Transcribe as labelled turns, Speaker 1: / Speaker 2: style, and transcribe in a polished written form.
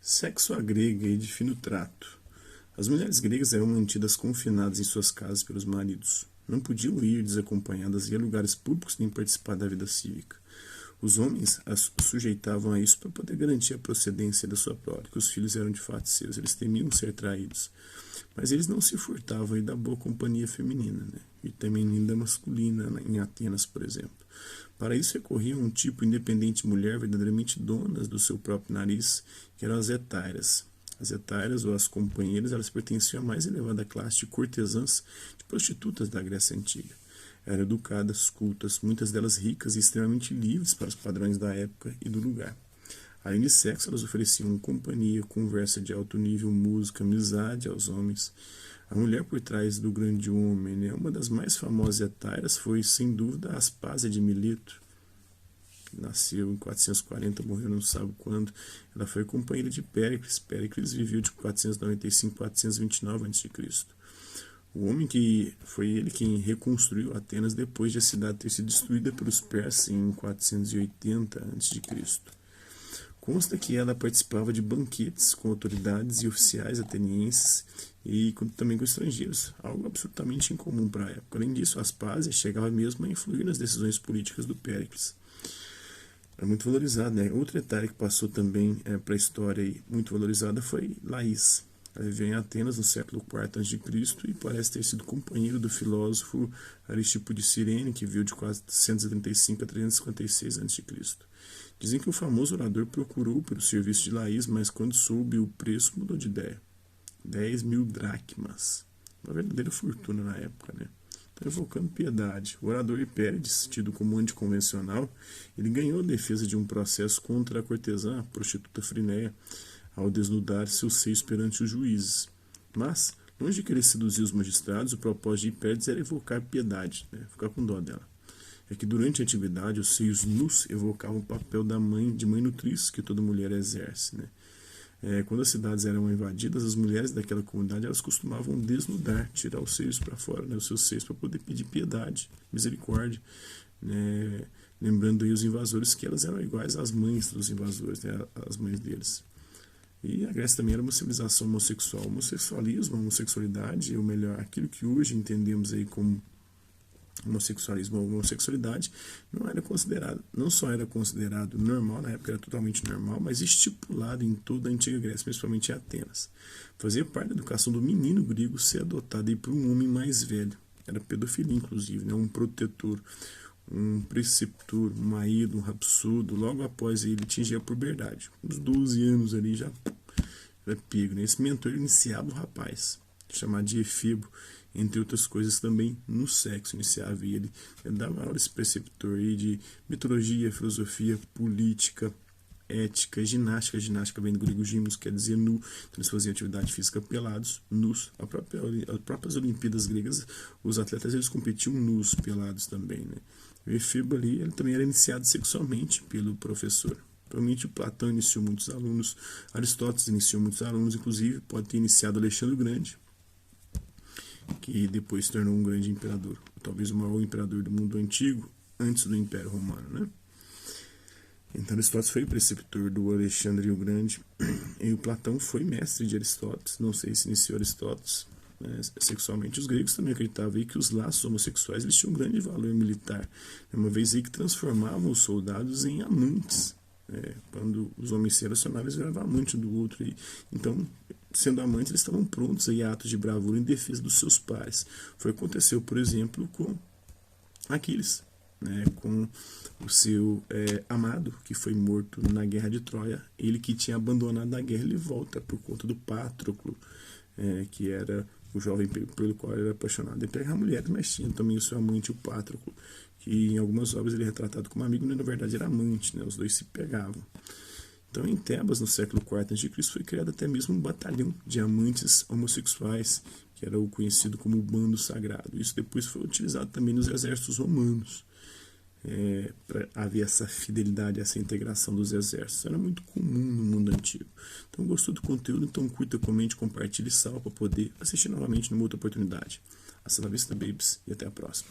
Speaker 1: Sexo à grega e de fino trato. As mulheres gregas eram mantidas confinadas em suas casas pelos maridos. Não podiam ir desacompanhadas a lugares públicos nem participar da vida cívica. Os homens as sujeitavam a isso para poder garantir a procedência da sua prole, que os filhos eram de fato seus, eles temiam ser traídos. Mas eles não se furtavam aí da boa companhia feminina, né? E também ainda masculina, em Atenas, por exemplo. Para isso recorriam a um tipo independente de mulher verdadeiramente donas do seu próprio nariz, que eram as hetairas. As hetairas, ou as companheiras, elas pertenciam à mais elevada classe de cortesãs, de prostitutas da Grécia Antiga. Eram educadas, cultas, muitas delas ricas e extremamente livres para os padrões da época e do lugar. Além de sexo, elas ofereciam companhia, conversa de alto nível, música, amizade aos homens. A mulher por trás do grande homem, né? Uma das mais famosas hetairas foi, sem dúvida, Aspásia de Mileto. Nasceu em 440, morreu não sabe quando. Ela foi companheira de Péricles. Péricles viveu de 495 a 429 a.C. O homem que foi ele quem reconstruiu Atenas depois de a cidade ter sido destruída pelos persas em 480 a.C. Consta que ela participava de banquetes com autoridades e oficiais atenienses e também com estrangeiros, algo absolutamente incomum para a época. Além disso, Aspásia chegava mesmo a influir nas decisões políticas do Péricles. Era muito valorizada, né? Outra etária que passou também para a história e muito valorizada foi Laís. Ela viveu em Atenas no século IV a.C. e parece ter sido companheiro do filósofo Aristipo de Cirene, que viveu de 435 a 356 a.C. Dizem que o famoso orador procurou pelo serviço de Laís, mas quando soube o preço mudou de ideia. 10.000 dracmas. Uma verdadeira fortuna na época, né? Então, evocando piedade. O orador Hipérides, tido como anticonvencional, ele ganhou a defesa de um processo contra a cortesã, a prostituta Frinéia, ao desnudar seus seios perante os juízes. Mas, longe de querer seduzir os magistrados, o propósito de Hipérides era evocar piedade, né? Ficar com dó dela. É que durante a atividade os seios nus evocavam o papel de mãe nutriz que toda mulher exerce, né? Quando as cidades eram invadidas, as mulheres daquela comunidade elas costumavam desnudar, tirar os seios para fora, né, os seus seios, para poder pedir piedade, misericórdia, né, lembrando aí os invasores que elas eram iguais às mães dos invasores, né, as mães deles. E a Grécia também era uma civilização homossexual. O homossexualismo, a homossexualidade, ou melhor, aquilo que hoje entendemos aí como homossexualismo ou homossexualidade, não só era considerado normal, na época era totalmente normal, mas estipulado em toda a antiga Grécia, principalmente em Atenas. Fazia parte da educação do menino grego ser adotado aí por um homem mais velho. Era pedofilia, inclusive, né? Um protetor, um preceptor, um marido, um rapsodo. Logo após ele atingir a puberdade, uns 12 anos ali já era pego, né? Esse mentor iniciava o rapaz, chamado de Efebo, entre outras coisas também no sexo, iniciava ele dava aula esse preceptor aí de mitologia, filosofia, política, ética, ginástica. Ginástica vem do grego gimnos, quer dizer nu, então eles faziam atividade física pelados, nus. As próprias Olimpíadas gregas, os atletas eles competiam nus, pelados também, né? O Efebo ali, ele também era iniciado sexualmente pelo professor. Provavelmente o Platão iniciou muitos alunos, Aristóteles iniciou muitos alunos, inclusive pode ter iniciado Alexandre o Grande, que depois se tornou um grande imperador, talvez o maior imperador do mundo antigo, antes do Império Romano, né? Então Aristóteles foi preceptor do Alexandre o Grande, e o Platão foi mestre de Aristóteles, não sei se iniciou Aristóteles, né, sexualmente. Os gregos também acreditavam aí que os laços homossexuais eles tinham um grande valor militar, uma vez aí que transformavam os soldados em amantes, né? Quando os homens se relacionavam, eles viravam amante do outro, então sendo amantes, eles estavam prontos a atos de bravura em defesa dos seus pares. Foi o que aconteceu, por exemplo, com Aquiles, né, com o seu amado, que foi morto na guerra de Troia. Ele que tinha abandonado a guerra, ele volta por conta do Patroclo, que era o jovem pelo qual ele era apaixonado. Ele pega a mulher, mas tinha também o seu amante, o Patroclo, que em algumas obras ele é retratado como amigo, mas na verdade era amante, né, os dois se pegavam. Então, em Tebas, no século IV a.C., foi criado até mesmo um batalhão de amantes homossexuais, que era o conhecido como o bando sagrado. Isso depois foi utilizado também nos exércitos romanos, para haver essa fidelidade, essa integração dos exércitos. Era muito comum no mundo antigo. Então, gostou do conteúdo? Então, curta, comente, compartilhe e salve para poder assistir novamente numa outra oportunidade. Hasta la vista, babies, e até a próxima.